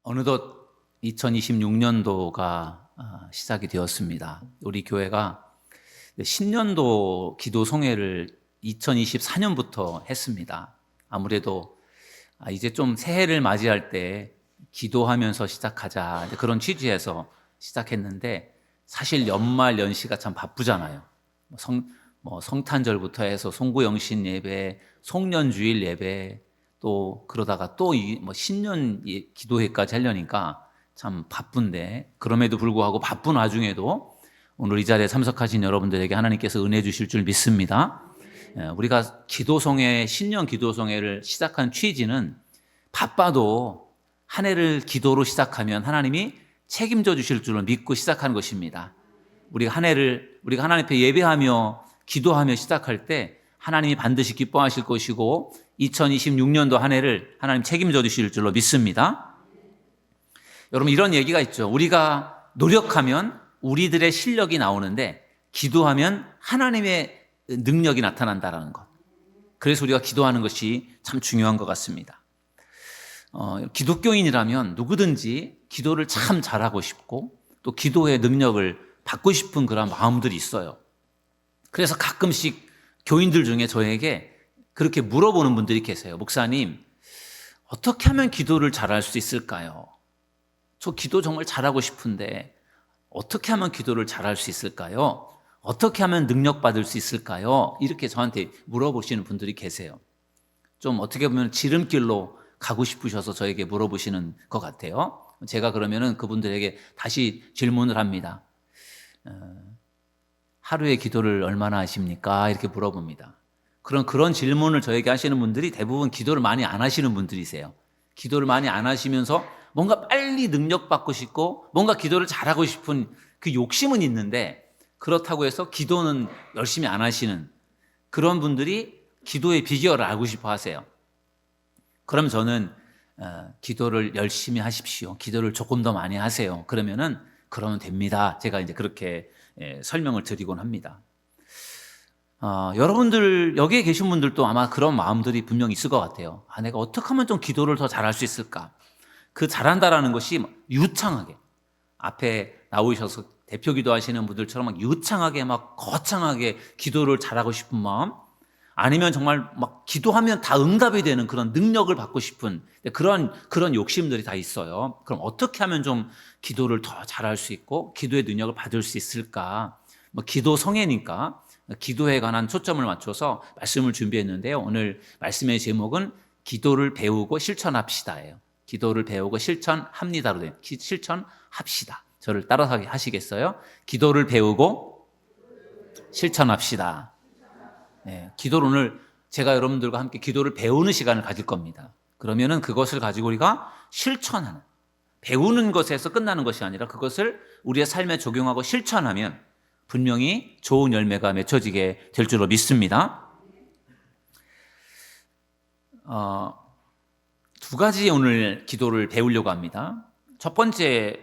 어느덧 2026년도가 시작이 되었습니다. 우리 교회가 신년도 기도 송회를 2024년부터 했습니다. 아무래도 이제 좀 새해를 맞이할 때 기도하면서 시작하자 그런 취지에서 시작했는데, 사실 연말 연시가 참 바쁘잖아요. 성탄절부터 해서 송구영신 예배, 송년주일 예배, 또 그러다가 또 신년 기도회까지 하려니까 참 바쁜데, 그럼에도 불구하고 바쁜 와중에도 오늘 이 자리에 참석하신 여러분들에게 하나님께서 은혜 주실 줄 믿습니다. 우리가 기도송회, 신년 기도송회를 시작한 취지는 바빠도 한 해를 기도로 시작하면 하나님이 책임져 주실 줄을 믿고 시작하는 것입니다. 우리가 하나님 앞에 예배하며 기도하며 시작할 때 하나님이 반드시 기뻐하실 것이고 2026년도 한 해를 하나님 책임져 주실 줄로 믿습니다. 여러분, 이런 얘기가 있죠. 우리가 노력하면 우리들의 실력이 나오는데 기도하면 하나님의 능력이 나타난다라는 것. 그래서 우리가 기도하는 것이 참 중요한 것 같습니다. 기독교인이라면 누구든지 기도를 참 잘하고 싶고 또 기도의 능력을 받고 싶은 그런 마음들이 있어요. 그래서 가끔씩 교인들 중에 저에게 그렇게 물어보는 분들이 계세요. 목사님, 어떻게 하면 기도를 잘할 수 있을까요? 저 기도 정말 잘하고 싶은데 어떻게 하면 기도를 잘할 수 있을까요? 어떻게 하면 능력 받을 수 있을까요? 이렇게 저한테 물어보시는 분들이 계세요. 좀 어떻게 보면 지름길로 가고 싶으셔서 저에게 물어보시는 것 같아요. 제가 그러면은 그분들에게 다시 질문을 합니다. 하루에 기도를 얼마나 하십니까? 이렇게 물어봅니다. 그런 질문을 저에게 하시는 분들이 대부분 기도를 많이 안 하시는 분들이세요. 기도를 많이 안 하시면서 뭔가 빨리 능력 받고 싶고 뭔가 기도를 잘하고 싶은 그 욕심은 있는데, 그렇다고 해서 기도는 열심히 안 하시는 그런 분들이 기도의 비결을 알고 싶어 하세요. 그럼 저는 기도를 열심히 하십시오. 기도를 조금 더 많이 하세요. 그러면 됩니다. 제가 이제 그렇게 설명을 드리곤 합니다. 여러분들, 여기에 계신 분들도 아마 그런 마음들이 분명히 있을 것 같아요. 내가 어떻게 하면 좀 기도를 더 잘할 수 있을까? 그 잘한다라는 것이 유창하게, 앞에 나오셔서 대표 기도하시는 분들처럼 막 유창하게, 막 거창하게 기도를 잘하고 싶은 마음, 아니면 정말 막 기도하면 다 응답이 되는 그런 능력을 받고 싶은 그런 욕심들이 다 있어요. 그럼 어떻게 하면 좀 기도를 더 잘할 수 있고 기도의 능력을 받을 수 있을까? 기도 성회니까 기도에 관한 초점을 맞춰서 말씀을 준비했는데요. 오늘 말씀의 제목은 기도를 배우고 실천합시다예요. 기도를 배우고 실천합니다로 된 실천합시다. 저를 따라서 하시겠어요? 기도를 배우고 실천합시다. 네, 기도를 오늘 제가 여러분들과 함께 기도를 배우는 시간을 가질 겁니다. 그러면은 그것을 가지고 우리가 실천하는, 배우는 것에서 끝나는 것이 아니라 그것을 우리의 삶에 적용하고 실천하면 분명히 좋은 열매가 맺혀지게 될 줄로 믿습니다. 두 가지 오늘 기도를 배우려고 합니다. 첫 번째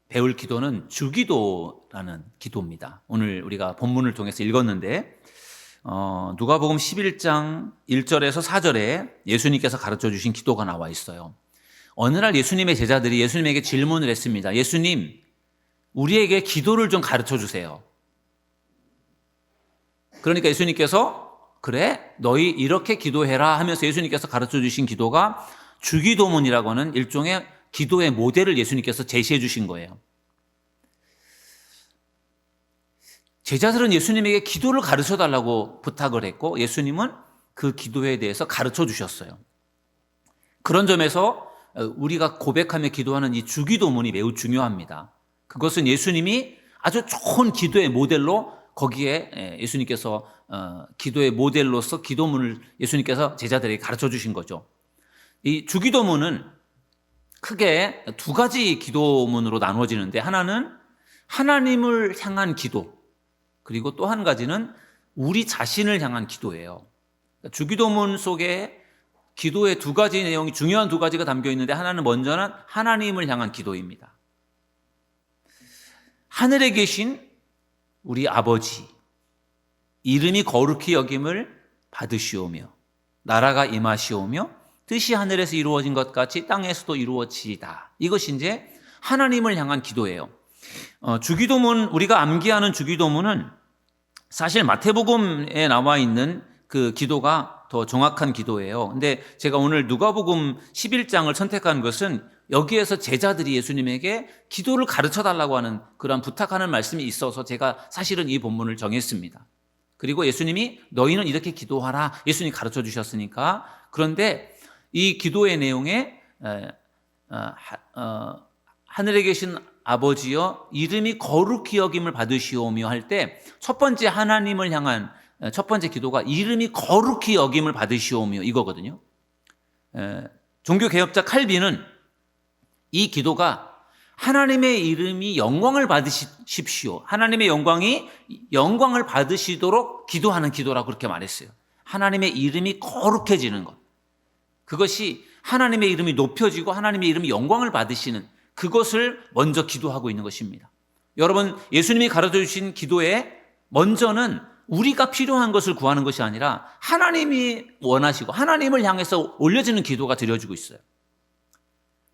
배울 기도는 주기도라는 기도입니다. 오늘 우리가 본문을 통해서 읽었는데 누가복음 11장 1절에서 4절에 예수님께서 가르쳐 주신 기도가 나와 있어요. 어느 날 예수님의 제자들이 예수님에게 질문을 했습니다. 예수님, 우리에게 기도를 좀 가르쳐 주세요. 그러니까 예수님께서 그래, 너희 이렇게 기도해라 하면서 예수님께서 가르쳐 주신 기도가 주기도문이라고 하는 일종의 기도의 모델을 예수님께서 제시해 주신 거예요. 제자들은 예수님에게 기도를 가르쳐 달라고 부탁을 했고 예수님은 그 기도에 대해서 가르쳐 주셨어요. 그런 점에서 우리가 고백하며 기도하는 이 주기도문이 매우 중요합니다. 그것은 예수님이 아주 좋은 기도의 모델로, 거기에 예수님께서 기도의 모델로서 기도문을 예수님께서 제자들에게 가르쳐 주신 거죠. 이 주기도문은 크게 두 가지 기도문으로 나누어지는데, 하나는 하나님을 향한 기도, 그리고 또 한 가지는 우리 자신을 향한 기도예요. 주기도문 속에 기도의 두 가지 내용이, 중요한 두 가지가 담겨 있는데, 하나는 먼저는 하나님을 향한 기도입니다. 하늘에 계신 우리 아버지, 이름이 거룩히 여김을 받으시오며 나라가 임하시오며 뜻이 하늘에서 이루어진 것 같이 땅에서도 이루어지이다. 이것이 이제 하나님을 향한 기도예요. 주기도문, 우리가 암기하는 주기도문은 사실 마태복음에 나와 있는 그 기도가 더 정확한 기도예요. 근데 제가 오늘 누가복음 11장을 선택한 것은 여기에서 제자들이 예수님에게 기도를 가르쳐 달라고 하는 그런 부탁하는 말씀이 있어서 제가 사실은 이 본문을 정했습니다. 그리고 예수님이 너희는 이렇게 기도하라. 예수님이 가르쳐 주셨으니까. 그런데 이 기도의 내용에 하늘에 계신 아버지여 이름이 거룩히 여김을 받으시오며 할 때 첫 번째 하나님을 향한 첫 번째 기도가 이름이 거룩히 여김을 받으시오며 이거거든요. 종교개혁자 칼빈은 이 기도가 하나님의 이름이 영광을 받으십시오. 하나님의 영광을 받으시도록 기도하는 기도라고 그렇게 말했어요. 하나님의 이름이 거룩해지는 것. 그것이 하나님의 이름이 높여지고 하나님의 이름이 영광을 받으시는 그것을 먼저 기도하고 있는 것입니다. 여러분, 예수님이 가르쳐 주신 기도에 먼저는 우리가 필요한 것을 구하는 것이 아니라 하나님이 원하시고 하나님을 향해서 올려지는 기도가 드려지고 있어요.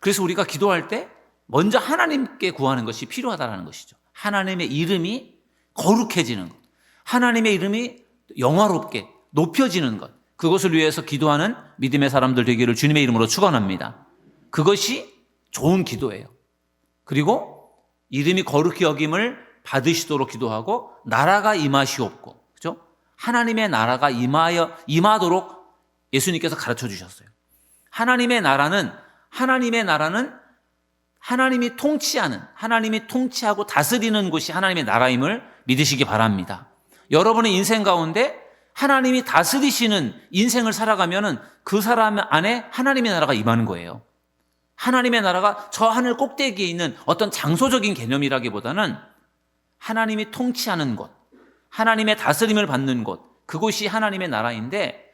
그래서 우리가 기도할 때 먼저 하나님께 구하는 것이 필요하다는 것이죠. 하나님의 이름이 거룩해지는 것, 하나님의 이름이 영화롭게 높여지는 것, 그것을 위해서 기도하는 믿음의 사람들 되기를 주님의 이름으로 축원합니다. 그것이 좋은 기도예요. 그리고 이름이 거룩히 여김을 받으시도록 기도하고 나라가 임하시옵고, 그죠? 하나님의 나라가 임하도록 예수님께서 가르쳐 주셨어요. 하나님의 나라는 하나님이 통치하고 다스리는 곳이 하나님의 나라임을 믿으시기 바랍니다. 여러분의 인생 가운데 하나님이 다스리시는 인생을 살아가면은 그 사람 안에 하나님의 나라가 임하는 거예요. 하나님의 나라가 저 하늘 꼭대기에 있는 어떤 장소적인 개념이라기보다는 하나님이 통치하는 곳, 하나님의 다스림을 받는 곳, 그곳이 하나님의 나라인데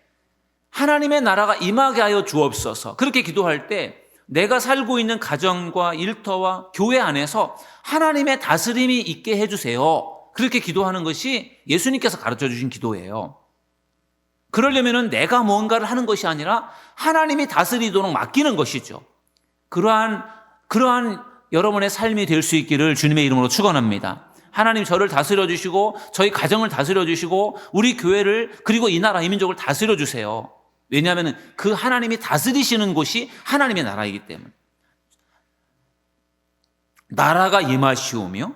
하나님의 나라가 임하게 하여 주옵소서. 그렇게 기도할 때 내가 살고 있는 가정과 일터와 교회 안에서 하나님의 다스림이 있게 해주세요. 그렇게 기도하는 것이 예수님께서 가르쳐 주신 기도예요. 그러려면 내가 뭔가를 하는 것이 아니라 하나님이 다스리도록 맡기는 것이죠. 그러한 여러분의 삶이 될 수 있기를 주님의 이름으로 축원합니다. 하나님 저를 다스려 주시고 저희 가정을 다스려 주시고 우리 교회를 그리고 이 나라 이 민족을 다스려 주세요. 왜냐하면 그 하나님이 다스리시는 곳이 하나님의 나라이기 때문에. 나라가 임하시오며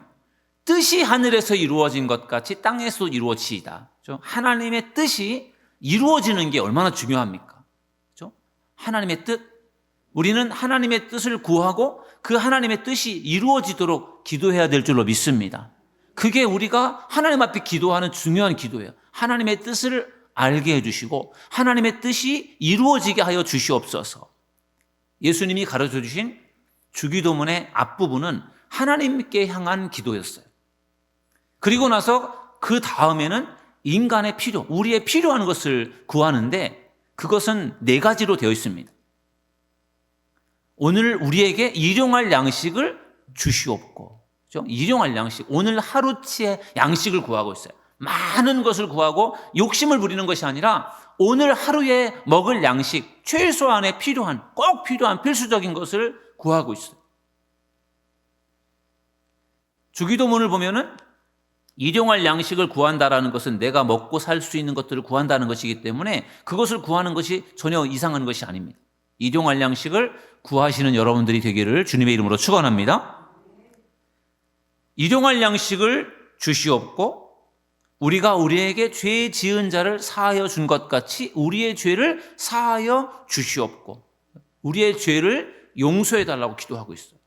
뜻이 하늘에서 이루어진 것 같이 땅에서도 이루어지이다. 하나님의 뜻이 이루어지는 게 얼마나 중요합니까? 하나님의 뜻. 우리는 하나님의 뜻을 구하고 그 하나님의 뜻이 이루어지도록 기도해야 될 줄로 믿습니다. 그게 우리가 하나님 앞에 기도하는 중요한 기도예요. 하나님의 뜻을 알게 해주시고 하나님의 뜻이 이루어지게 하여 주시옵소서. 예수님이 가르쳐 주신 주기도문의 앞부분은 하나님께 향한 기도였어요. 그리고 나서 그 다음에는 인간의 필요, 우리의 필요한 것을 구하는데 그것은 4가지로 되어 있습니다. 오늘 우리에게 일용할 양식을 주시옵고, 그렇죠? 일용할 양식, 오늘 하루치의 양식을 구하고 있어요. 많은 것을 구하고 욕심을 부리는 것이 아니라 오늘 하루에 먹을 양식, 최소한의 꼭 필요한 필수적인 것을 구하고 있어요. 주기도문을 보면은 일용할 양식을 구한다라는 것은 내가 먹고 살 수 있는 것들을 구한다는 것이기 때문에 그것을 구하는 것이 전혀 이상한 것이 아닙니다. 일용할 양식을 구하시는 여러분들이 되기를 주님의 이름으로 축원합니다. 일용할 양식을 주시옵고 우리가 우리에게 죄 지은 자를 사하여 준 것 같이 우리의 죄를 사하여 주시옵고 우리의 죄를 용서해 달라고 기도하고 있어요.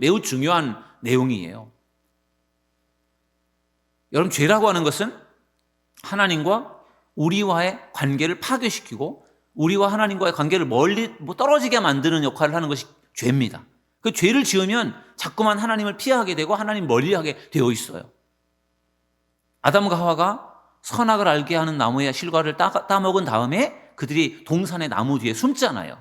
매우 중요한 내용이에요. 여러분, 죄라고 하는 것은 하나님과 우리와의 관계를 파괴시키고 우리와 하나님과의 관계를 떨어지게 만드는 역할을 하는 것이 죄입니다. 그 죄를 지으면 자꾸만 하나님을 피하게 되고 하나님 멀리하게 되어 있어요. 아담과 하와가 선악을 알게 하는 나무의 실과를 따먹은 다음에 그들이 동산의 나무 뒤에 숨잖아요.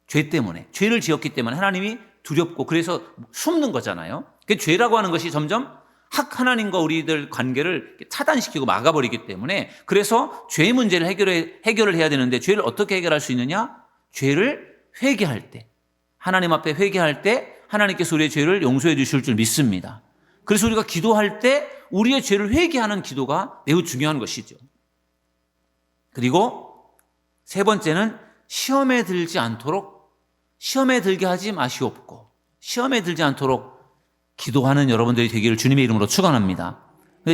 죄 때문에, 죄를 지었기 때문에 하나님이 두렵고 그래서 숨는 거잖아요. 그 죄라고 하는 것이 점점 하나님과 우리들 관계를 차단시키고 막아버리기 때문에, 그래서 죄의 문제를 해결을 해야 되는데, 죄를 어떻게 해결할 수 있느냐? 죄를 회개할 때, 하나님 앞에 회개할 때 하나님께서 우리의 죄를 용서해 주실 줄 믿습니다. 그래서 우리가 기도할 때 우리의 죄를 회개하는 기도가 매우 중요한 것이죠. 그리고 세 번째는 시험에 들지 않도록, 시험에 들게 하지 마시옵고, 시험에 들지 않도록 기도하는 여러분들이 되기를 주님의 이름으로 축원합니다.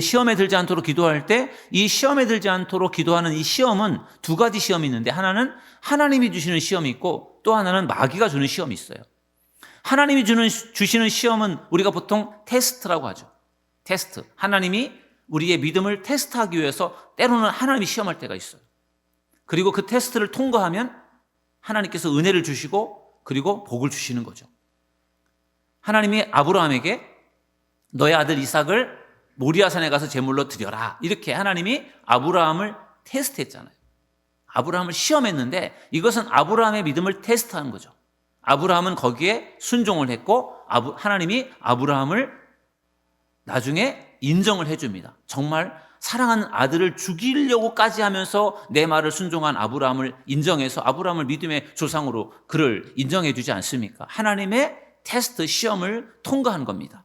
시험에 들지 않도록 기도할 때, 이 시험에 들지 않도록 기도하는 이 시험은 두 가지 시험이 있는데, 하나는 하나님이 주시는 시험이 있고 또 하나는 마귀가 주는 시험이 있어요. 하나님이 주시는 시험은 우리가 보통 테스트라고 하죠. 테스트. 하나님이 우리의 믿음을 테스트하기 위해서 때로는 하나님이 시험할 때가 있어요. 그리고 그 테스트를 통과하면 하나님께서 은혜를 주시고 그리고 복을 주시는 거죠. 하나님이 아브라함에게 너의 아들 이삭을 모리아산에 가서 제물로 드려라, 이렇게 하나님이 아브라함을 테스트했잖아요. 아브라함을 시험했는데 이것은 아브라함의 믿음을 테스트한 거죠. 아브라함은 거기에 순종을 했고 하나님이 아브라함을 나중에 인정을 해줍니다. 정말 사랑하는 아들을 죽이려고까지 하면서 내 말을 순종한 아브라함을 인정해서 아브라함을 믿음의 조상으로 그를 인정해 주지 않습니까? 하나님의 테스트, 시험을 통과한 겁니다.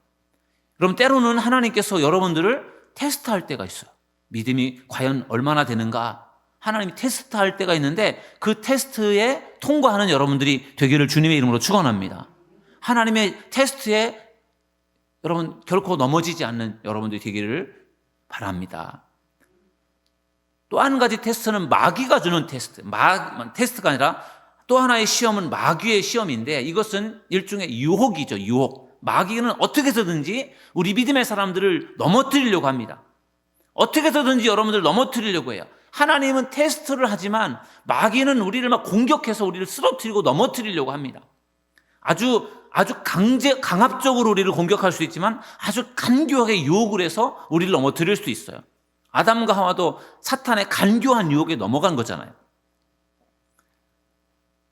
그럼 때로는 하나님께서 여러분들을 테스트할 때가 있어요. 믿음이 과연 얼마나 되는가? 하나님이 테스트할 때가 있는데 그 테스트에 통과하는 여러분들이 되기를 주님의 이름으로 축원합니다. 하나님의 테스트에 여러분 결코 넘어지지 않는 여러분들이 되기를 바랍니다. 또 한 가지 테스트는 마귀가 주는 테스트. 테스트가 아니라 또 하나의 시험은 마귀의 시험인데, 이것은 일종의 유혹이죠. 유혹. 마귀는 어떻게 해서든지 우리 믿음의 사람들을 넘어뜨리려고 합니다. 어떻게 해서든지 여러분들을 넘어뜨리려고 해요. 하나님은 테스트를 하지만 마귀는 우리를 막 공격해서 우리를 쓰러뜨리고 넘어뜨리려고 합니다. 아주 강압적으로 우리를 공격할 수 있지만 아주 간교하게 유혹을 해서 우리를 넘어뜨릴 수도 있어요. 아담과 하와도 사탄의 간교한 유혹에 넘어간 거잖아요.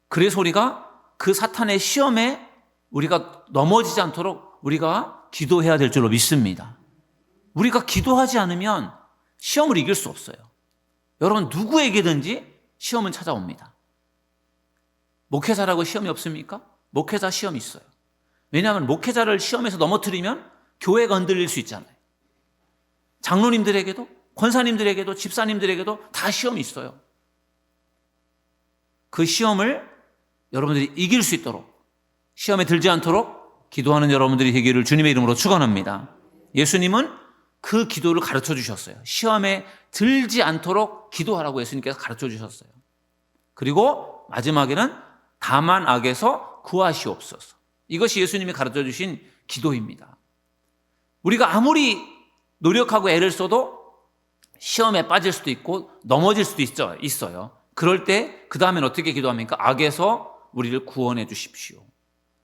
그래서 우리가 그 사탄의 시험에 우리가 넘어지지 않도록 우리가 기도해야 될 줄로 믿습니다. 우리가 기도하지 않으면 시험을 이길 수 없어요. 여러분, 누구에게든지 시험은 찾아옵니다. 목회자라고 시험이 없습니까? 목회자 시험이 있어요. 왜냐하면 목회자를 시험에서 넘어뜨리면 교회가 흔들릴 수 있잖아요. 장로님들에게도, 권사님들에게도, 집사님들에게도 다 시험이 있어요. 그 시험을 여러분들이 이길 수 있도록, 시험에 들지 않도록 기도하는 여러분들이 되기를 주님의 이름으로 축원합니다. 예수님은 그 기도를 가르쳐 주셨어요. 시험에 들지 않도록 기도하라고 예수님께서 가르쳐 주셨어요. 그리고 마지막에는 다만 악에서 구하시옵소서. 이것이 예수님이 가르쳐 주신 기도입니다. 우리가 아무리 노력하고 애를 써도 시험에 빠질 수도 있고 넘어질 수도 있어요. 그럴 때 그 다음엔 어떻게 기도합니까? 악에서 우리를 구원해 주십시오.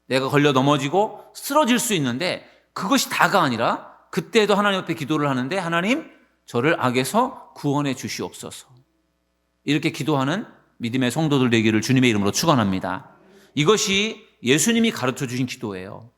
내가 걸려 넘어지고 쓰러질 수 있는데 그것이 다가 아니라 그때도 하나님 앞에 기도를 하는데, 하나님, 저를 악에서 구원해 주시옵소서. 이렇게 기도하는 믿음의 성도들 되기를 주님의 이름으로 축원합니다. 이것이 예수님이 가르쳐 주신 기도예요.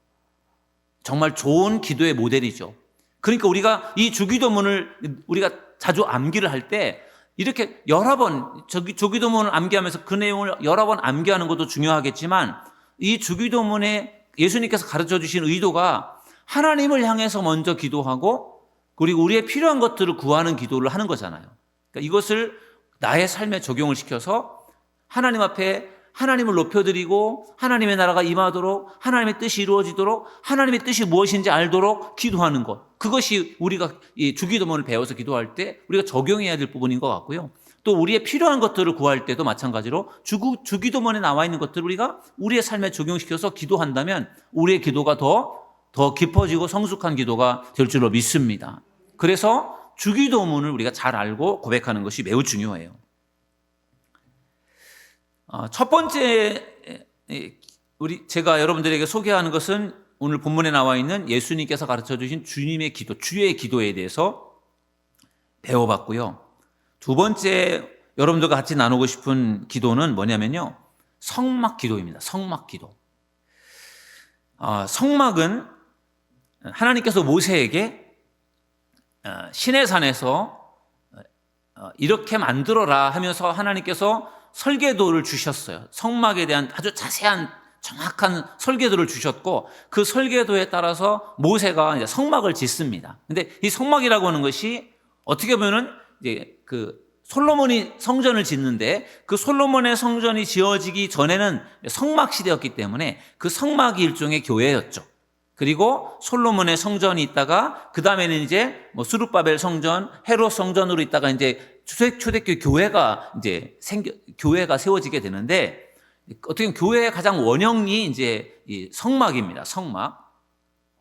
정말 좋은 기도의 모델이죠. 그러니까 우리가 이 주기도문을 우리가 자주 암기를 할 때 이렇게 여러 번 주기도문을 암기하면서 그 내용을 여러 번 암기하는 것도 중요하겠지만, 이 주기도문에 예수님께서 가르쳐 주신 의도가 하나님을 향해서 먼저 기도하고 그리고 우리의 필요한 것들을 구하는 기도를 하는 거잖아요. 그러니까 이것을 나의 삶에 적용을 시켜서 하나님 앞에 하나님을 높여드리고 하나님의 나라가 임하도록, 하나님의 뜻이 이루어지도록, 하나님의 뜻이 무엇인지 알도록 기도하는 것, 그것이 우리가 이 주기도문을 배워서 기도할 때 우리가 적용해야 될 부분인 것 같고요. 또 우리의 필요한 것들을 구할 때도 마찬가지로 주기도문에 나와 있는 것들을 우리가 우리의 삶에 적용시켜서 기도한다면 우리의 기도가 더 깊어지고 성숙한 기도가 될 줄로 믿습니다. 그래서 주기도문을 우리가 잘 알고 고백하는 것이 매우 중요해요. 첫 번째 제가 여러분들에게 소개하는 것은 오늘 본문에 나와 있는 예수님께서 가르쳐 주신 주님의 기도, 주의 기도에 대해서 배워봤고요. 두 번째 여러분들과 같이 나누고 싶은 기도는 뭐냐면요, 성막 기도입니다. 성막 기도. 성막은 하나님께서 모세에게 신의 산에서 이렇게 만들어라 하면서 하나님께서 설계도를 주셨어요. 성막에 대한 아주 자세한 정확한 설계도를 주셨고, 그 설계도에 따라서 모세가 이제 성막을 짓습니다. 근데 이 성막이라고 하는 것이 어떻게 보면은 이제 그 솔로몬이 성전을 짓는데, 그 솔로몬의 성전이 지어지기 전에는 성막 시대였기 때문에 그 성막이 일종의 교회였죠. 그리고 솔로몬의 성전이 있다가 그 다음에는 이제 뭐 수룹바벨 성전, 헤롯 성전으로 있다가 이제 초대교회 교회가 이제 교회가 세워지게 되는데, 어떻게 보면 교회의 가장 원형이 이제 이 성막입니다. 성막.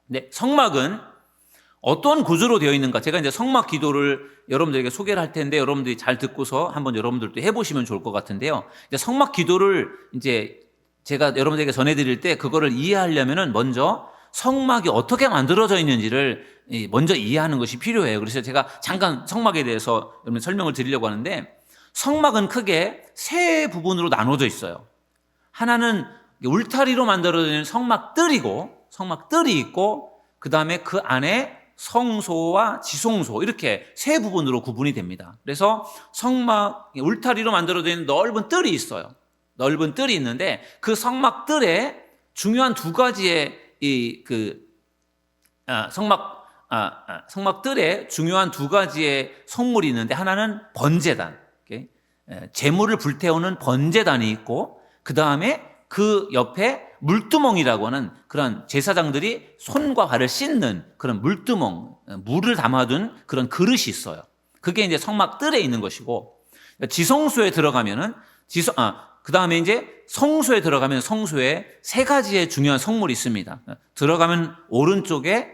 근데 성막은 어떤 구조로 되어 있는가? 제가 이제 성막 기도를 여러분들에게 소개를 할 텐데, 여러분들이 잘 듣고서 한번 여러분들도 해보시면 좋을 것 같은데요. 이제 성막 기도를 이제 제가 여러분들에게 전해드릴 때 그거를 이해하려면은 먼저 성막이 어떻게 만들어져 있는지를 먼저 이해하는 것이 필요해요. 그래서 제가 잠깐 성막에 대해서 여러분 설명을 드리려고 하는데, 성막은 크게 세 부분으로 나눠져 있어요. 하나는 울타리로 만들어진 성막들이 있고, 그 다음에 그 안에 성소와 지성소, 이렇게 세 부분으로 구분이 됩니다. 그래서 성막 울타리로 만들어진 넓은 뜰이 있어요. 넓은 뜰이 있는데, 그 성막뜰에 중요한 두 가지의 성막뜰에 중요한 두 가지의 성물이 있는데, 하나는 번제단, 제물을 불태우는 번제단이 있고, 그 다음에 그 옆에 물두멍이라고 하는 그런 제사장들이 손과 발을 씻는 그런 물두멍, 물을 담아둔 그런 그릇이 있어요. 그게 이제 성막뜰에 있는 것이고, 지성소에 들어가면은 그 다음에 이제 성소에 들어가면 성소에 세 가지의 중요한 성물이 있습니다. 들어가면 오른쪽에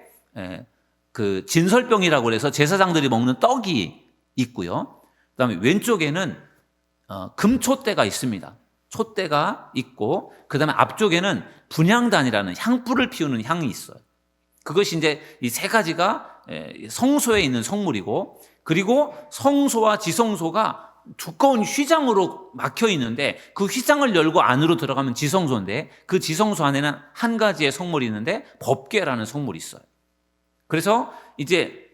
그 진설병이라고 해서 제사장들이 먹는 떡이 있고요. 그 다음에 왼쪽에는 금촛대가 있습니다. 촛대가 있고, 그 다음에 앞쪽에는 분향단이라는 향불을 피우는 향이 있어요. 그것이 이제 이 세 가지가 성소에 있는 성물이고, 그리고 성소와 지성소가 두꺼운 휘장으로 막혀 있는데, 그 휘장을 열고 안으로 들어가면 지성소인데, 그 지성소 안에는 한 가지의 성물이 있는데 법궤라는 성물이 있어요. 그래서 이제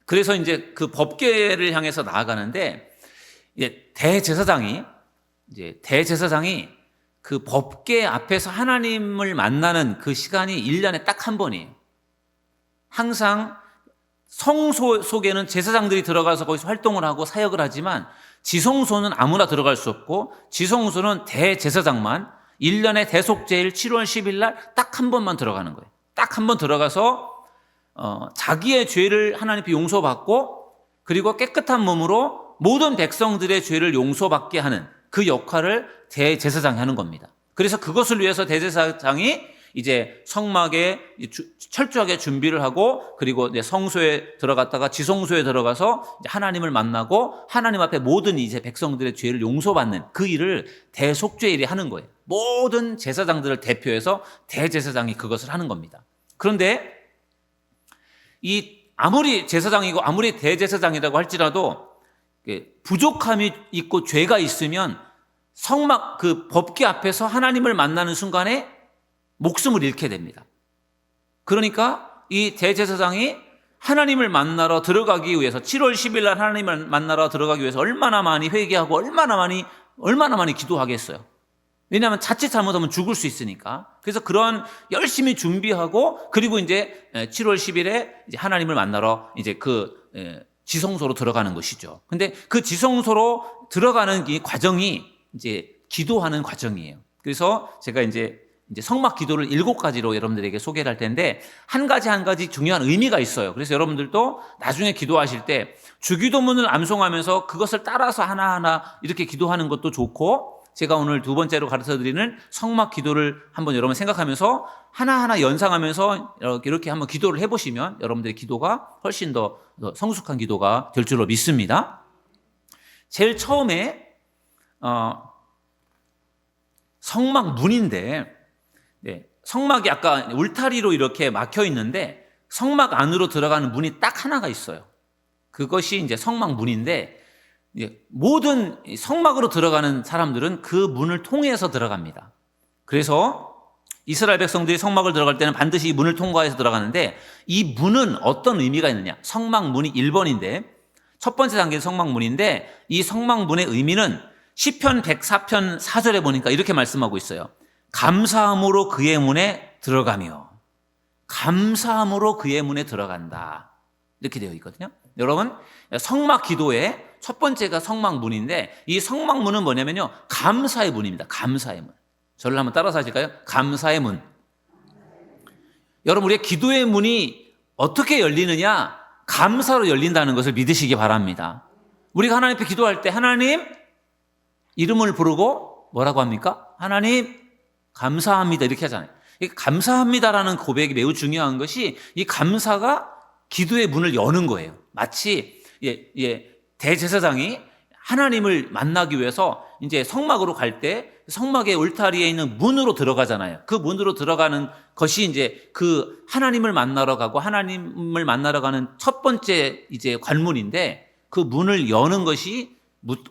그 법궤를 향해서 나아가는데, 대제사장이 그 법궤 앞에서 하나님을 만나는 그 시간이 1년에 딱 한 번이에요. 항상 성소 속에는 제사장들이 들어가서 거기서 활동을 하고 사역을 하지만, 지성소는 아무나 들어갈 수 없고, 지성소는 대제사장만 1년에 대속제일 7월 10일 날 딱 한 번만 들어가는 거예요. 딱 한 번 들어가서 자기의 죄를 하나님 앞에 용서받고, 그리고 깨끗한 몸으로 모든 백성들의 죄를 용서받게 하는 그 역할을 대제사장이 하는 겁니다. 그래서 그것을 위해서 대제사장이 이제 성막에 철저하게 준비를 하고, 그리고 이제 성소에 들어갔다가 지성소에 들어가서 이제 하나님을 만나고, 하나님 앞에 모든 이제 백성들의 죄를 용서받는 그 일을 대속죄일이 하는 거예요. 모든 제사장들을 대표해서 대제사장이 그것을 하는 겁니다. 그런데 아무리 제사장이고 아무리 대제사장이라고 할지라도 부족함이 있고 죄가 있으면 성막 그 법궤 앞에서 하나님을 만나는 순간에 목숨을 잃게 됩니다. 그러니까 이 대제사장이 하나님을 만나러 들어가기 위해서 7월 10일 날 하나님을 만나러 들어가기 위해서 얼마나 많이 회개하고 얼마나 많이 기도하겠어요. 왜냐하면 자칫 잘못하면 죽을 수 있으니까. 그래서 그런 열심히 준비하고, 그리고 이제 7월 10일에 이제 하나님을 만나러 이제 그 지성소로 들어가는 것이죠. 근데 그 지성소로 들어가는 이 과정이 이제 기도하는 과정이에요. 그래서 제가 이제 성막 기도를 7가지로 여러분들에게 소개를 할 텐데, 한 가지 중요한 의미가 있어요. 그래서 여러분들도 나중에 기도하실 때 주기도문을 암송하면서 그것을 따라서 하나하나 이렇게 기도하는 것도 좋고, 제가 오늘 두 번째로 가르쳐 드리는 성막 기도를 한번 여러분 생각하면서 하나하나 연상하면서 이렇게 한번 기도를 해보시면 여러분들의 기도가 훨씬 더 성숙한 기도가 될 줄로 믿습니다. 제일 처음에 성막 문인데, 성막이 아까 울타리로 이렇게 막혀 있는데 성막 안으로 들어가는 문이 딱 하나가 있어요. 그것이 이제 성막 문인데, 모든 성막으로 들어가는 사람들은 그 문을 통해서 들어갑니다. 그래서 이스라엘 백성들이 성막을 들어갈 때는 반드시 이 문을 통과해서 들어가는데 이 문은 어떤 의미가 있느냐? 성막문이 1번인데 첫 번째 단계는 성막문인데 이 성막문의 의미는 시편 104편 4절에 보니까 이렇게 말씀하고 있어요. 감사함으로 그의 문에 들어가며 감사함으로 그의 문에 들어간다. 이렇게 되어 있거든요. 여러분 성막 기도의 첫 번째가 성막문인데 이 성막문은 뭐냐면요. 감사의 문입니다. 감사의 문. 저를 한번 따라서 하실까요? 감사의 문. 여러분 우리의 기도의 문이 어떻게 열리느냐? 감사로 열린다는 것을 믿으시기 바랍니다. 우리가 하나님 앞에 기도할 때 하나님 이름을 부르고 뭐라고 합니까? 하나님 감사합니다 이렇게 하잖아요. 감사합니다라는 고백이 매우 중요한 것이 이 감사가 기도의 문을 여는 거예요. 마치 대제사장이 하나님을 만나기 위해서 이제 성막으로 갈 때 성막의 울타리에 있는 문으로 들어가잖아요. 그 문으로 들어가는 것이 이제 그 하나님을 만나러 가는 첫 번째 이제 관문인데 그 문을 여는 것이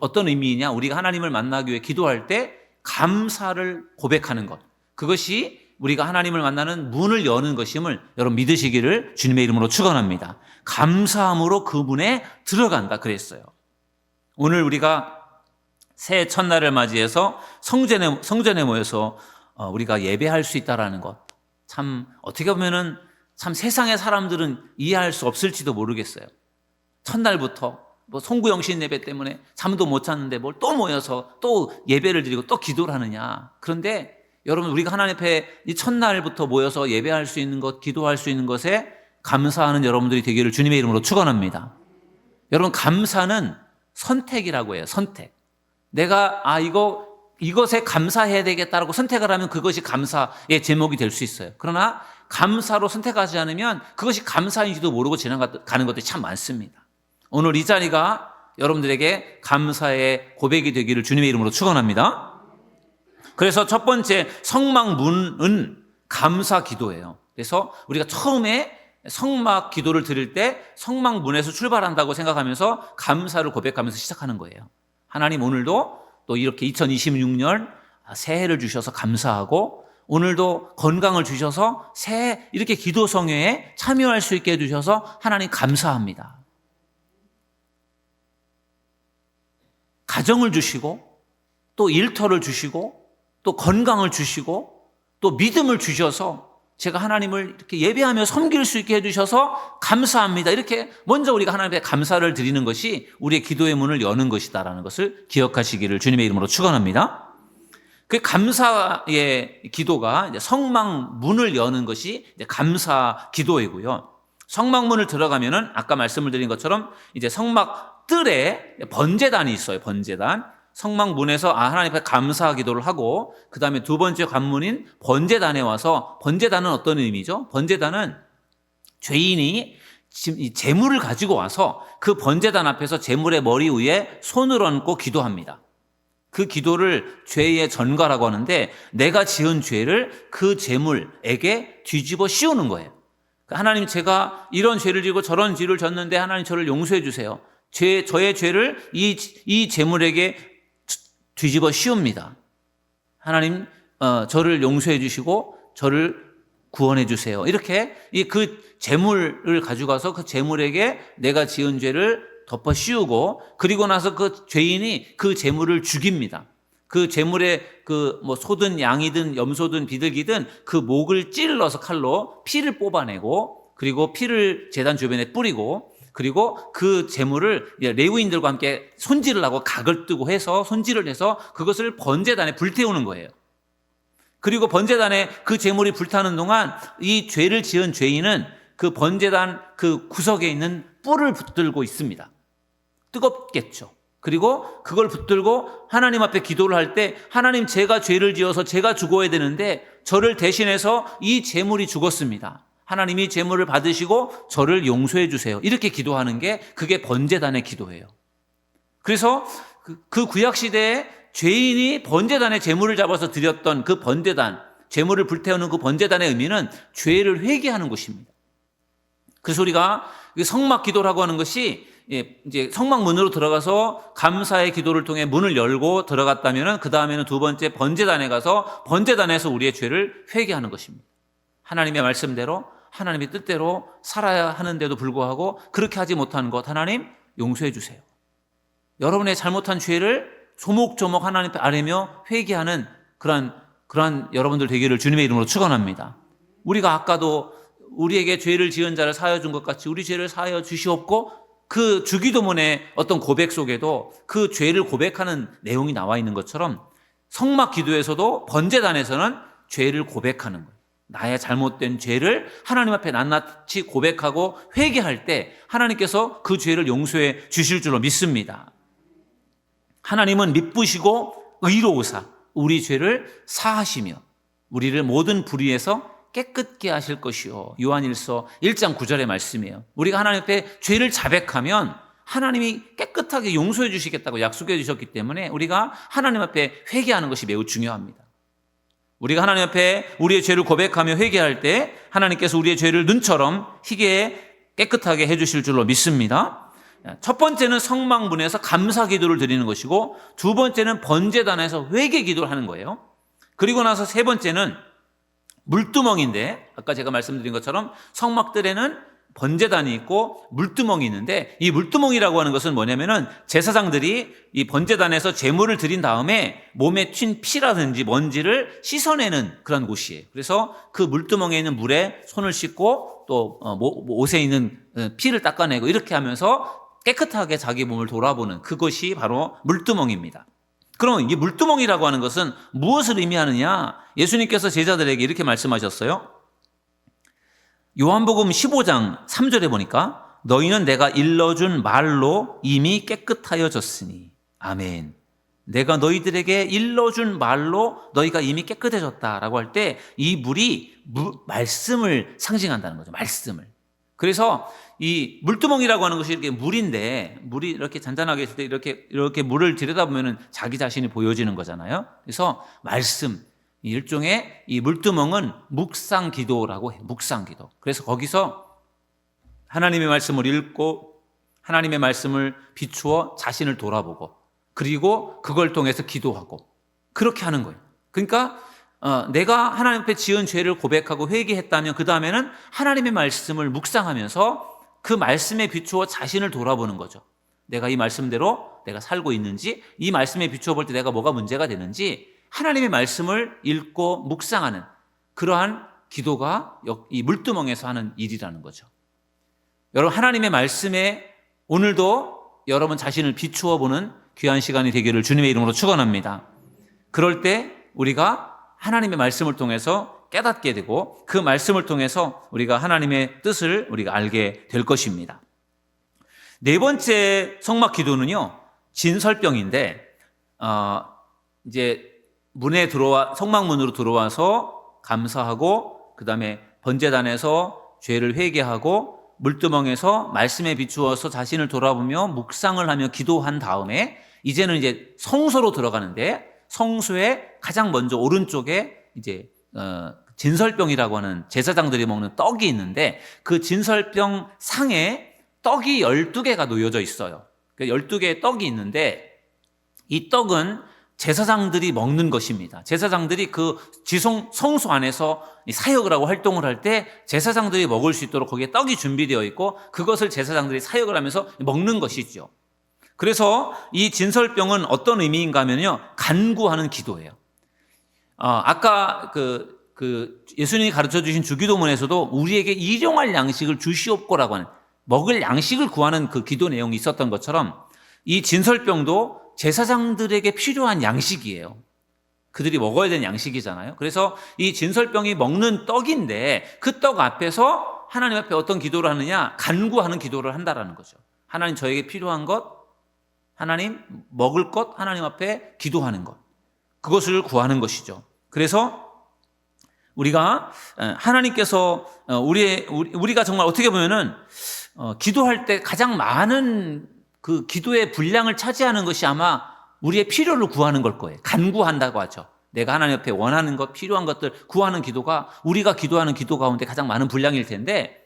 어떤 의미이냐? 우리가 하나님을 만나기 위해 기도할 때 감사를 고백하는 것. 그것이 우리가 하나님을 만나는 문을 여는 것임을 여러분 믿으시기를 주님의 이름으로 축원합니다. 감사함으로 그 문에 들어간다 그랬어요. 오늘 우리가 새해 첫날을 맞이해서 성전에 모여서 우리가 예배할 수 있다라는 것. 참 어떻게 보면은 참 세상의 사람들은 이해할 수 없을지도 모르겠어요. 첫날부터 송구영신 예배 때문에 잠도 못 잤는데 뭘 또 모여서 또 예배를 드리고 또 기도를 하느냐. 그런데 여러분 우리가 하나님 앞에 이 첫날부터 모여서 예배할 수 있는 것, 기도할 수 있는 것에 감사하는 여러분들이 되기를 주님의 이름으로 축원합니다. 여러분 감사는 선택이라고 해요. 선택. 내가 이것에 감사해야 되겠다라고 선택을 하면 그것이 감사의 제목이 될 수 있어요. 그러나 감사로 선택하지 않으면 그것이 감사인지도 모르고 지나가는 것들이 참 많습니다. 오늘 이 자리가 여러분들에게 감사의 고백이 되기를 주님의 이름으로 축원합니다. 그래서 첫 번째 성막문은 감사 기도예요. 그래서 우리가 처음에 성막 기도를 드릴 때 성막문에서 출발한다고 생각하면서 감사를 고백하면서 시작하는 거예요. 하나님 오늘도 또 이렇게 2026년 새해를 주셔서 감사하고 오늘도 건강을 주셔서 새해 이렇게 기도 성회에 참여할 수 있게 해주셔서 하나님 감사합니다. 가정을 주시고 또 일터를 주시고 또 건강을 주시고 또 믿음을 주셔서 제가 하나님을 이렇게 예배하며 섬길 수 있게 해주셔서 감사합니다. 이렇게 먼저 우리가 하나님께 감사를 드리는 것이 우리의 기도의 문을 여는 것이다라는 것을 기억하시기를 주님의 이름으로 축원합니다. 그 감사의 기도가 이제 성막 문을 여는 것이 이제 감사 기도이고요. 성막 문을 들어가면은 아까 말씀을 드린 것처럼 이제 성막 뜰에 번제단이 있어요. 번제단. 성막 문에서 하나님 앞에 감사 기도를 하고 그 다음에 두 번째 관문인 번제단에 와서 번제단은 어떤 의미죠? 번제단은 죄인이 이 제물을 가지고 와서 그 번제단 앞에서 제물의 머리 위에 손을 얹고 기도합니다. 그 기도를 죄의 전가라고 하는데 내가 지은 죄를 그 제물에게 뒤집어 씌우는 거예요. 하나님 제가 이런 죄를 지고 저런 죄를 졌는데 하나님 저를 용서해 주세요. 저의 죄를 이 제물에게 뒤집어 씌웁니다. 하나님 저를 용서해 주시고 저를 구원해 주세요. 이렇게 그 제물을 가져가서 그 제물에게 내가 지은 죄를 덮어 씌우고 그리고 나서 그 죄인이 그 제물을 죽입니다. 그 제물에 소든 양이든 염소든 비둘기든 그 목을 찔러서 칼로 피를 뽑아내고 그리고 피를 제단 주변에 뿌리고 그리고 그 제물을 레위인들과 함께 손질을 하고 각을 뜨고 해서 손질을 해서 그것을 번제단에 불태우는 거예요. 그리고 번제단에 그 제물이 불타는 동안 이 죄를 지은 죄인은 그 번제단 그 구석에 있는 뿔을 붙들고 있습니다. 뜨겁겠죠. 그리고 그걸 붙들고 하나님 앞에 기도를 할 때 하나님 제가 죄를 지어서 제가 죽어야 되는데 저를 대신해서 이 제물이 죽었습니다. 하나님이 제물을 받으시고 저를 용서해 주세요. 이렇게 기도하는 게 그게 번제단의 기도예요. 그래서 그 구약시대에 죄인이 번제단에 제물을 잡아서 드렸던 그 번제단, 제물을 불태우는 그 번제단의 의미는 죄를 회개하는 것입니다. 그래서 우리가 성막 기도라고 하는 것이 이제 성막문으로 들어가서 감사의 기도를 통해 문을 열고 들어갔다면은 그 다음에는 두 번째 번제단에 가서 번제단에서 우리의 죄를 회개하는 것입니다. 하나님의 말씀대로 하나님의 뜻대로 살아야 하는데도 불구하고 그렇게 하지 못하는 것 하나님 용서해 주세요. 여러분의 잘못한 죄를 조목조목 하나님 앞에 아뢰며 회개하는 그러한 여러분들 되기를 주님의 이름으로 축원합니다. 우리가 아까도 우리에게 죄를 지은 자를 사하여 준 것 같이 우리 죄를 사하여 주시옵고 그 주기도문의 어떤 고백 속에도 그 죄를 고백하는 내용이 나와 있는 것처럼 성막 기도에서도 번제단에서는 죄를 고백하는 거예요. 나의 잘못된 죄를 하나님 앞에 낱낱이 고백하고 회개할 때 하나님께서 그 죄를 용서해 주실 줄로 믿습니다. 하나님은 미쁘시고 의로우사 우리 죄를 사하시며 우리를 모든 불의에서 깨끗게 하실 것이요. 요한일서 1장 9절의 말씀이에요. 우리가 하나님 앞에 죄를 자백하면 하나님이 깨끗하게 용서해 주시겠다고 약속해 주셨기 때문에 우리가 하나님 앞에 회개하는 것이 매우 중요합니다. 우리가 하나님 앞에 우리의 죄를 고백하며 회개할 때 하나님께서 우리의 죄를 눈처럼 희게 깨끗하게 해주실 줄로 믿습니다. 첫 번째는 성막문에서 감사 기도를 드리는 것이고 두 번째는 번제단에서 회개 기도를 하는 거예요. 그리고 나서 세 번째는 물두멍인데 아까 제가 말씀드린 것처럼 성막들에는 번제단이 있고 물두멍이 있는데 이 물두멍이라고 하는 것은 뭐냐면은 제사장들이 이 번제단에서 제물을 드린 다음에 몸에 튄 피라든지 먼지를 씻어내는 그런 곳이에요. 그래서 그 물두멍에 있는 물에 손을 씻고 또 옷에 있는 피를 닦아내고 이렇게 하면서 깨끗하게 자기 몸을 돌아보는 그것이 바로 물두멍입니다. 그럼 이 물두멍이라고 하는 것은 무엇을 의미하느냐? 예수님께서 제자들에게 이렇게 말씀하셨어요. 요한복음 15장 3절에 보니까 너희는 내가 일러준 말로 이미 깨끗하여졌으니 아멘. 내가 너희들에게 일러준 말로 너희가 이미 깨끗해졌다라고 할 때 이 물이 말씀을 상징한다는 거죠. 말씀을. 그래서 이 물두멍이라고 하는 것이 이렇게 물인데 물이 이렇게 잔잔하게 있을 때 이렇게 물을 들여다보면 자기 자신이 보여지는 거잖아요. 그래서 말씀, 일종의 이 물두멍은 묵상 기도라고 해요. 묵상 기도. 그래서 거기서 하나님의 말씀을 읽고 하나님의 말씀을 비추어 자신을 돌아보고 그리고 그걸 통해서 기도하고 그렇게 하는 거예요. 그러니까 내가 하나님 앞에 지은 죄를 고백하고 회개했다면 그 다음에는 하나님의 말씀을 묵상하면서 그 말씀에 비추어 자신을 돌아보는 거죠. 내가 이 말씀대로 내가 살고 있는지 이 말씀에 비추어 볼 때 내가 뭐가 문제가 되는지 하나님의 말씀을 읽고 묵상하는 그러한 기도가 이 물두멍에서 하는 일이라는 거죠. 여러분 하나님의 말씀에 오늘도 여러분 자신을 비추어 보는 귀한 시간이 되기를 주님의 이름으로 축원합니다. 그럴 때 우리가 하나님의 말씀을 통해서 깨닫게 되고 그 말씀을 통해서 우리가 하나님의 뜻을 우리가 알게 될 것입니다. 네 번째 성막 기도는요, 진설병인데, 이제 성막문으로 들어와서 감사하고, 그 다음에 번제단에서 죄를 회개하고, 물두멍에서 말씀에 비추어서 자신을 돌아보며 묵상을 하며 기도한 다음에, 이제는 이제 성소로 들어가는데, 성소의 가장 먼저 오른쪽에 이제 진설병이라고 하는 제사장들이 먹는 떡이 있는데 그 진설병 상에 떡이 12개가 놓여져 있어요. 12개의 떡이 있는데 이 떡은 제사장들이 먹는 것입니다. 제사장들이 그 성소 안에서 사역을 하고 활동을 할 때 제사장들이 먹을 수 있도록 거기에 떡이 준비되어 있고 그것을 제사장들이 사역을 하면서 먹는 것이죠. 그래서 이 진설병은 어떤 의미인가 하면요, 간구하는 기도예요. 아까 예수님이 가르쳐 주신 주기도문에서도 우리에게 일용할 양식을 주시옵고라고 하는 먹을 양식을 구하는 그 기도 내용이 있었던 것처럼 이 진설병도 제사장들에게 필요한 양식이에요. 그들이 먹어야 되는 양식이잖아요. 그래서 이 진설병이 먹는 떡인데 그 떡 앞에서 하나님 앞에 어떤 기도를 하느냐? 간구하는 기도를 한다라는 거죠. 하나님 저에게 필요한 것, 하나님 먹을 것, 하나님 앞에 기도하는 것. 그것을 구하는 것이죠. 그래서 우리가 하나님께서 우리가 정말 어떻게 보면은 기도할 때 가장 많은 그 기도의 분량을 차지하는 것이 아마 우리의 필요를 구하는 걸 거예요. 간구한다고 하죠. 내가 하나님 앞에 원하는 것, 필요한 것들 구하는 기도가 우리가 기도하는 기도 가운데 가장 많은 분량일 텐데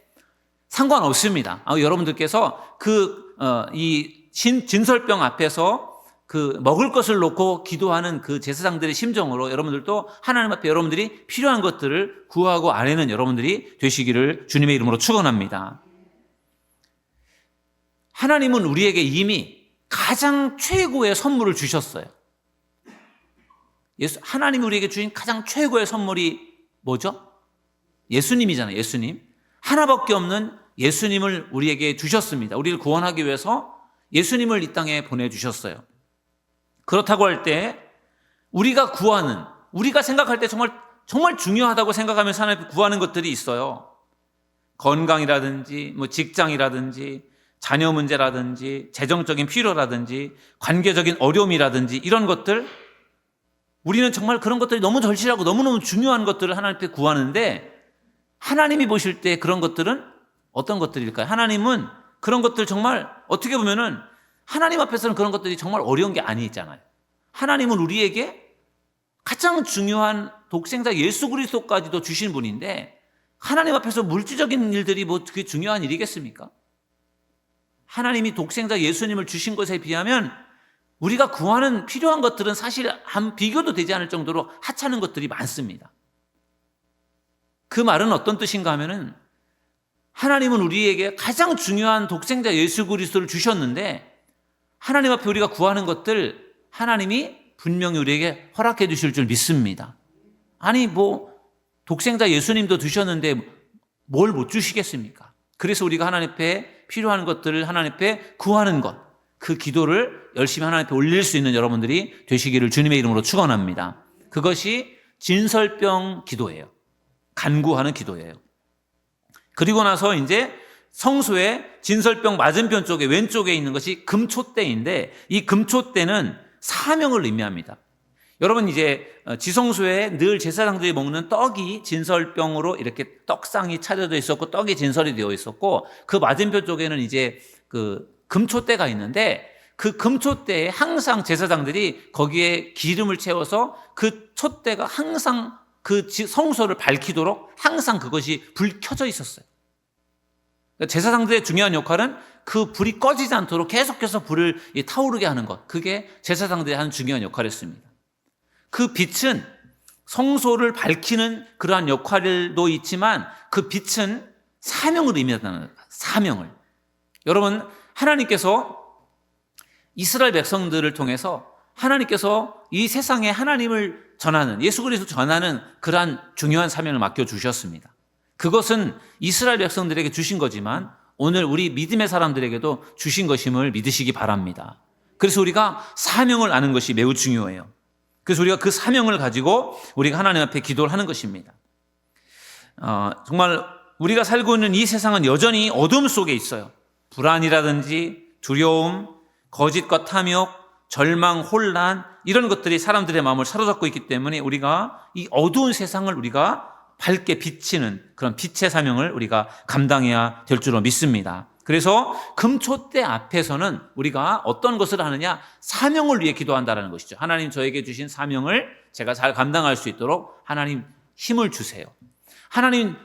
상관없습니다. 여러분들께서 그 이 진설병 앞에서 그 먹을 것을 놓고 기도하는 그 제사장들의 심정으로 여러분들도 하나님 앞에 여러분들이 필요한 것들을 구하고 아뢰는 여러분들이 되시기를 주님의 이름으로 축원합니다. 하나님은 우리에게 이미 가장 최고의 선물을 주셨어요. 하나님이 우리에게 주신 가장 최고의 선물이 뭐죠? 예수님이잖아요. 예수님. 하나밖에 없는 예수님을 우리에게 주셨습니다. 우리를 구원하기 위해서 예수님을 이 땅에 보내주셨어요. 그렇다고 할 때 우리가 구하는, 우리가 생각할 때 정말 중요하다고 생각하면서 하나님 구하는 것들이 있어요. 건강이라든지 직장이라든지 자녀 문제라든지 재정적인 필요라든지 관계적인 어려움이라든지 이런 것들, 우리는 정말 그런 것들이 너무 절실하고 너무너무 중요한 것들을 하나님 앞에 구하는데, 하나님이 보실 때 그런 것들은 어떤 것들일까요? 하나님은 그런 것들 정말 어떻게 보면은 하나님 앞에서는 그런 것들이 정말 어려운 게 아니잖아요. 하나님은 우리에게 가장 중요한 독생자 예수 그리스도까지도 주신 분인데, 하나님 앞에서 물질적인 일들이 그게 중요한 일이겠습니까? 하나님이 독생자 예수님을 주신 것에 비하면 우리가 구하는 필요한 것들은 사실 비교도 되지 않을 정도로 하찮은 것들이 많습니다. 그 말은 어떤 뜻인가 하면은, 하나님은 우리에게 가장 중요한 독생자 예수 그리스도를 주셨는데, 하나님 앞에 우리가 구하는 것들 하나님이 분명히 우리에게 허락해 주실 줄 믿습니다. 아니 독생자 예수님도 주셨는데 뭘 못 주시겠습니까? 그래서 우리가 하나님 앞에 필요한 것들을 하나님 앞에 구하는 것, 그 기도를 열심히 하나님 앞에 올릴 수 있는 여러분들이 되시기를 주님의 이름으로 축원합니다. 그것이 진설병 기도예요. 간구하는 기도예요. 그리고 나서 이제 성소의 진설병 맞은편 쪽에 왼쪽에 있는 것이 금촛대인데, 이 금촛대는 사명을 의미합니다. 여러분, 이제 지성소에 늘 제사장들이 먹는 떡이 진설병으로 이렇게 떡상이 차려져 있었고 떡이 진설이 되어 있었고, 그 맞은편 쪽에는 이제 그 금촛대가 있는데, 그 금촛대에 항상 제사장들이 거기에 기름을 채워서 그 촛대가 항상 그 성소를 밝히도록 항상 그것이 불 켜져 있었어요. 제사장들의 중요한 역할은 그 불이 꺼지지 않도록 계속해서 불을 타오르게 하는 것, 그게 제사장들이 하는 중요한 역할이었습니다. 그 빛은 성소를 밝히는 그러한 역할도 있지만, 그 빛은 사명을 의미한다는 거예요. 사명을. 여러분, 하나님께서 이스라엘 백성들을 통해서 하나님께서 이 세상에 하나님을 전하는, 예수 그리스도 전하는 그러한 중요한 사명을 맡겨주셨습니다. 그것은 이스라엘 백성들에게 주신 거지만 오늘 우리 믿음의 사람들에게도 주신 것임을 믿으시기 바랍니다. 그래서 우리가 사명을 아는 것이 매우 중요해요. 그래서 우리가 그 사명을 가지고 우리가 하나님 앞에 기도를 하는 것입니다. 정말 우리가 살고 있는 이 세상은 여전히 어둠 속에 있어요. 불안이라든지 두려움, 거짓과 탐욕, 절망, 혼란, 이런 것들이 사람들의 마음을 사로잡고 있기 때문에 우리가 이 어두운 세상을 우리가 밝게 비치는 그런 빛의 사명을 우리가 감당해야 될 줄로 믿습니다. 그래서 금촛대 앞에서는 우리가 어떤 것을 하느냐, 사명을 위해 기도한다는 것이죠. 하나님, 저에게 주신 사명을 제가 잘 감당할 수 있도록 하나님 힘을 주세요. 하나님,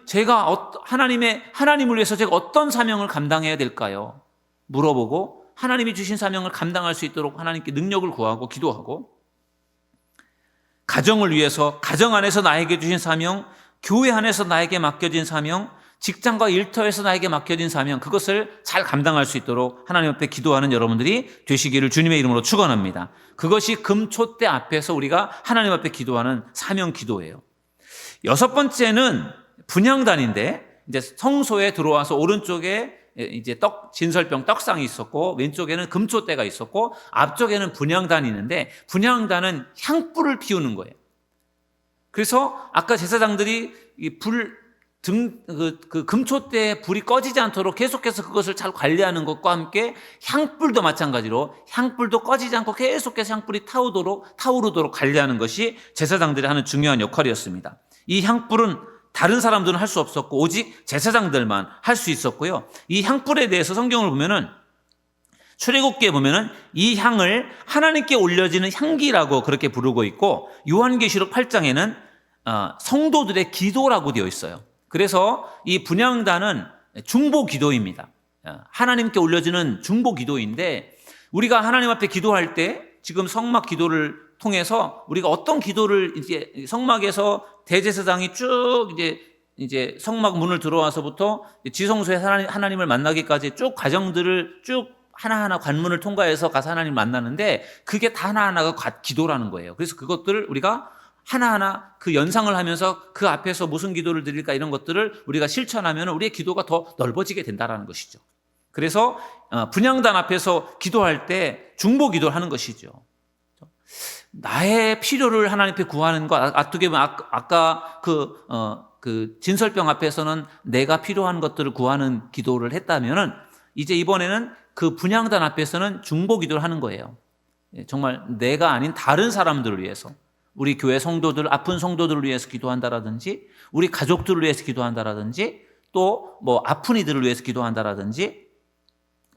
하나님을 위해서 제가 어떤 사명을 감당해야 될까요? 물어보고 하나님이 주신 사명을 감당할 수 있도록 하나님께 능력을 구하고 기도하고, 가정을 위해서 가정 안에서 나에게 주신 사명, 교회 안에서 나에게 맡겨진 사명, 직장과 일터에서 나에게 맡겨진 사명, 그것을 잘 감당할 수 있도록 하나님 앞에 기도하는 여러분들이 되시기를 주님의 이름으로 축원합니다. 그것이 금촛대 앞에서 우리가 하나님 앞에 기도하는 사명 기도예요. 여섯 번째는 분향단인데, 이제 성소에 들어와서 오른쪽에 이제 진설병 떡상이 있었고, 왼쪽에는 금촛대가 있었고, 앞쪽에는 분향단이 있는데, 분향단은 향불을 피우는 거예요. 그래서 아까 제사장들이 그 금촛대에 불이 꺼지지 않도록 계속해서 그것을 잘 관리하는 것과 함께, 향불도 마찬가지로 향불도 꺼지지 않고 계속해서 향불이 타오르도록 관리하는 것이 제사장들이 하는 중요한 역할이었습니다. 이 향불은 다른 사람들은 할 수 없었고 오직 제사장들만 할 수 있었고요. 이 향불에 대해서 성경을 보면은, 출애굽기에 보면은 이 향을 하나님께 올려지는 향기라고 그렇게 부르고 있고, 요한계시록 8장에는 성도들의 기도라고 되어 있어요. 그래서 이 분향단은 중보 기도입니다. 하나님께 올려지는 중보 기도인데, 우리가 하나님 앞에 기도할 때 지금 성막 기도를 통해서 우리가 어떤 기도를 이제 성막에서 대제사장이 쭉 이제 성막 문을 들어와서부터 지성소에 하나님을 만나기까지 쭉 과정들을 쭉 하나하나 관문을 통과해서 가서 하나님을 만나는데, 그게 다 하나하나가 기도라는 거예요. 그래서 그것들을 우리가 하나하나 그 연상을 하면서 그 앞에서 무슨 기도를 드릴까 이런 것들을 우리가 실천하면 우리의 기도가 더 넓어지게 된다는 것이죠. 그래서 분향단 앞에서 기도할 때 중보 기도를 하는 것이죠. 나의 필요를 하나님 앞에 구하는 것, 어떻게 보면 아까 그 진설병 앞에서는 내가 필요한 것들을 구하는 기도를 했다면은, 이제 이번에는 그 분향단 앞에서는 중보 기도를 하는 거예요. 정말 내가 아닌 다른 사람들을 위해서, 우리 교회 성도들, 아픈 성도들을 위해서 기도한다라든지, 우리 가족들을 위해서 기도한다라든지, 또 뭐 아픈 이들을 위해서 기도한다라든지,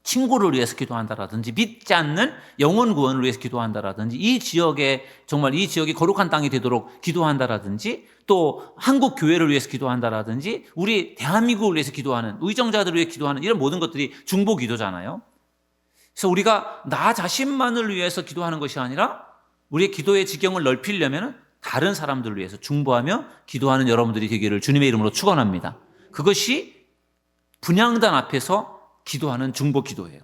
친구를 위해서 기도한다라든지, 믿지 않는 영혼 구원을 위해서 기도한다라든지, 이 지역이 거룩한 땅이 되도록 기도한다라든지, 또 한국 교회를 위해서 기도한다라든지, 우리 대한민국을 위해서 기도하는, 의정자들을 위해 기도하는 이런 모든 것들이 중보 기도잖아요. 그래서 우리가 나 자신만을 위해서 기도하는 것이 아니라 우리의 기도의 지경을 넓히려면 다른 사람들을 위해서 중보하며 기도하는 여러분들이 되기를 주님의 이름으로 축원합니다. 그것이 분향단 앞에서 기도하는 중보 기도예요.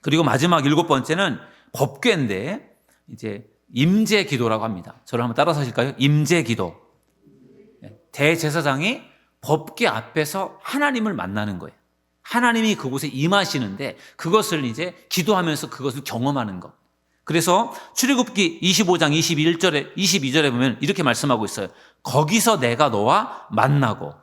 그리고 마지막 7번째는 법궤인데, 이제 임재 기도라고 합니다. 저를 한번 따라서 하실까요? 임재 기도. 대제사장이 법궤 앞에서 하나님을 만나는 거예요. 하나님이 그곳에 임하시는데, 그것을 이제 기도하면서 그것을 경험하는 것. 그래서 출애굽기 25장 22절에 보면 이렇게 말씀하고 있어요. 거기서 내가 너와 만나고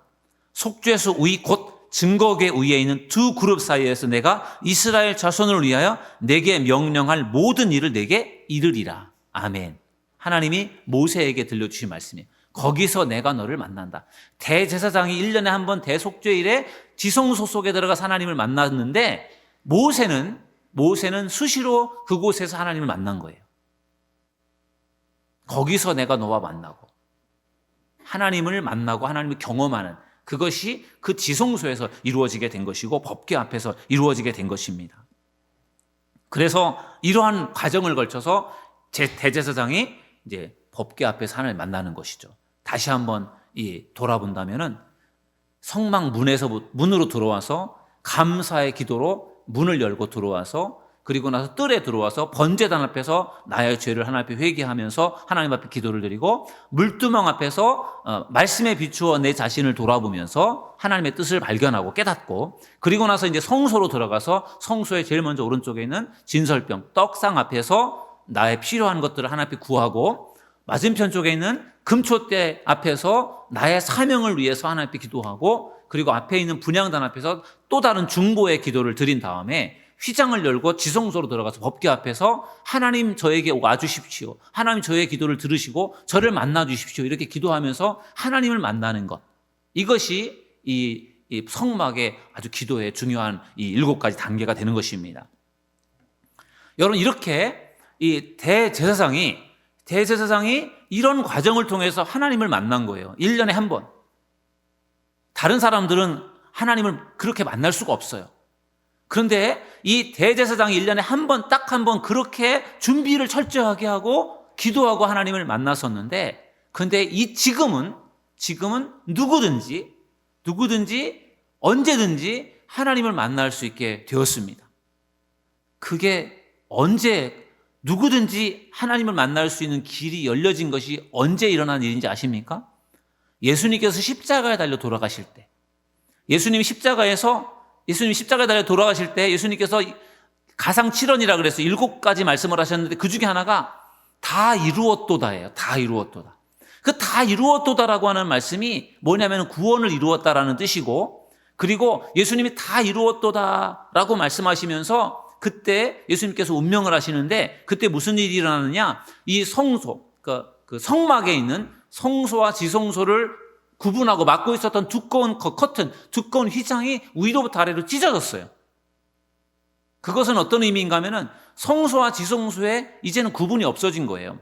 속죄소 의 곧 증거궤 위에 있는 두 그룹 사이에서 내가 이스라엘 자손을 위하여 내게 명령할 모든 일을 내게 이르리라. 아멘. 하나님이 모세에게 들려주신 말씀이에요. 거기서 내가 너를 만난다. 대제사장이 1년에 한 번 대속죄일에 지성소 속에 들어가서 하나님을 만났는데, 모세는 수시로 그곳에서 하나님을 만난 거예요. 거기서 내가 너와 만나고, 하나님을 만나고 하나님을 경험하는, 그것이 그 지성소에서 이루어지게 된 것이고 법궤 앞에서 이루어지게 된 것입니다. 그래서 이러한 과정을 걸쳐서 대제사장이 이제 법궤 앞에서 하나님을 만나는 것이죠. 다시 한번 돌아본다면은 성막 문으로 들어와서 감사의 기도로 문을 열고 들어와서, 그리고 나서 뜰에 들어와서 번제단 앞에서 나의 죄를 하나님 앞에 회개하면서 하나님 앞에 기도를 드리고, 물두멍 앞에서 말씀에 비추어 내 자신을 돌아보면서 하나님의 뜻을 발견하고 깨닫고, 그리고 나서 이제 성소로 들어가서 성소의 제일 먼저 오른쪽에 있는 진설병 떡상 앞에서 나의 필요한 것들을 하나님 앞에 구하고, 맞은편 쪽에 있는 금초대 앞에서 나의 사명을 위해서 하나님 앞에 기도하고, 그리고 앞에 있는 분향단 앞에서 또 다른 중보의 기도를 드린 다음에 휘장을 열고 지성소로 들어가서 법궤 앞에서 하나님 저에게 와주십시오, 하나님 저의 기도를 들으시고 저를 만나주십시오, 이렇게 기도하면서 하나님을 만나는 것, 이것이 이 성막의 아주 기도의 중요한 이 7가지 단계가 되는 것입니다. 여러분, 이렇게 이 대제사장이 이런 과정을 통해서 하나님을 만난 거예요. 1년에 한 번. 다른 사람들은 하나님을 그렇게 만날 수가 없어요. 그런데 이 대제사장이 1년에 딱 한 번 그렇게 준비를 철저하게 하고 기도하고 하나님을 만났었는데, 그런데 지금은 누구든지 언제든지 하나님을 만날 수 있게 되었습니다. 그게 언제, 누구든지 하나님을 만날 수 있는 길이 열려진 것이 언제 일어난 일인지 아십니까? 예수님께서 십자가에 달려 돌아가실 때, 예수님이 십자가에 달려 돌아가실 때 예수님께서 가상 7언이라 그래서 7가지 말씀을 하셨는데, 그 중에 하나가 다 이루었도다예요. 다 이루었도다. 그 다 이루었도다라고 하는 말씀이 뭐냐면 구원을 이루었다라는 뜻이고, 그리고 예수님이 다 이루었도다라고 말씀하시면서 그때 예수님께서 운명을 하시는데, 그때 무슨 일이 일어나느냐, 이 성소, 그 성막에 있는 성소와 지성소를 구분하고 막고 있었던 두꺼운 커튼, 두꺼운 휘장이 위로부터 아래로 찢어졌어요. 그것은 어떤 의미인가 하면은 성소와 지성소에 이제는 구분이 없어진 거예요.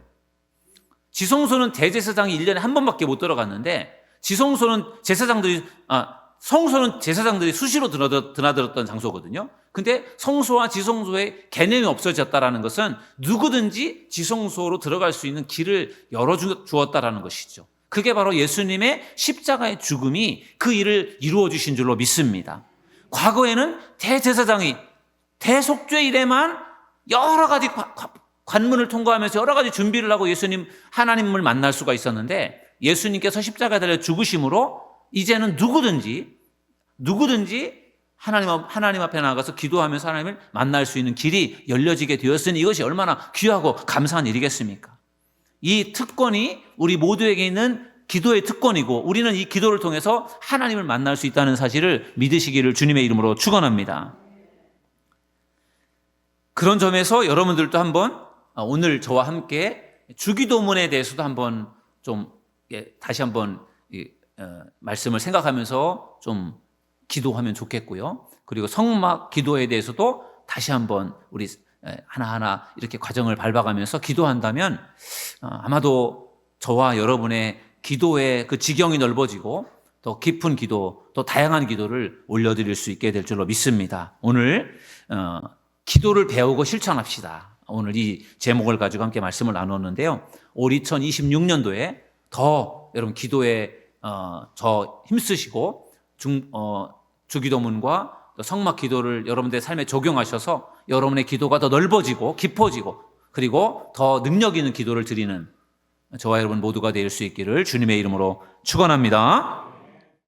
지성소는 대제사장이 1년에 한 번밖에 못 들어갔는데, 지성소는 성소는 제사장들이 수시로 드나들었던 장소거든요. 근데 성소와 지성소의 개념이 없어졌다라는 것은 누구든지 지성소로 들어갈 수 있는 길을 열어주었다라는 것이죠. 그게 바로 예수님의 십자가의 죽음이 그 일을 이루어 주신 줄로 믿습니다. 과거에는 대제사장이 대속죄 일에만 여러 가지 관문을 통과하면서 여러 가지 준비를 하고 하나님을 만날 수가 있었는데, 예수님께서 십자가에 달려 죽으심으로 이제는 누구든지 하나님 앞에 나가서 기도하면서 하나님을 만날 수 있는 길이 열려지게 되었으니 이것이 얼마나 귀하고 감사한 일이겠습니까? 이 특권이 우리 모두에게 있는 기도의 특권이고, 우리는 이 기도를 통해서 하나님을 만날 수 있다는 사실을 믿으시기를 주님의 이름으로 축원합니다. 그런 점에서 여러분들도 한번 오늘 저와 함께 주기도문에 대해서도 한번 좀 다시 한번 말씀을 생각하면서 좀 기도하면 좋겠고요. 그리고 성막 기도에 대해서도 다시 한번 우리 하나하나 이렇게 과정을 밟아가면서 기도한다면 아마도 저와 여러분의 기도의 그 지경이 넓어지고 더 깊은 기도, 더 다양한 기도를 올려드릴 수 있게 될 줄로 믿습니다. 오늘 기도를 배우고 실천합시다. 오늘 이 제목을 가지고 함께 말씀을 나눴는데요. 올 2026년도에 더 여러분 기도에 더 힘쓰시고 주기도문과 성막 기도를 여러분들의 삶에 적용하셔서 여러분의 기도가 더 넓어지고 깊어지고 그리고 더 능력 있는 기도를 드리는 저와 여러분 모두가 될 수 있기를 주님의 이름으로 축원합니다.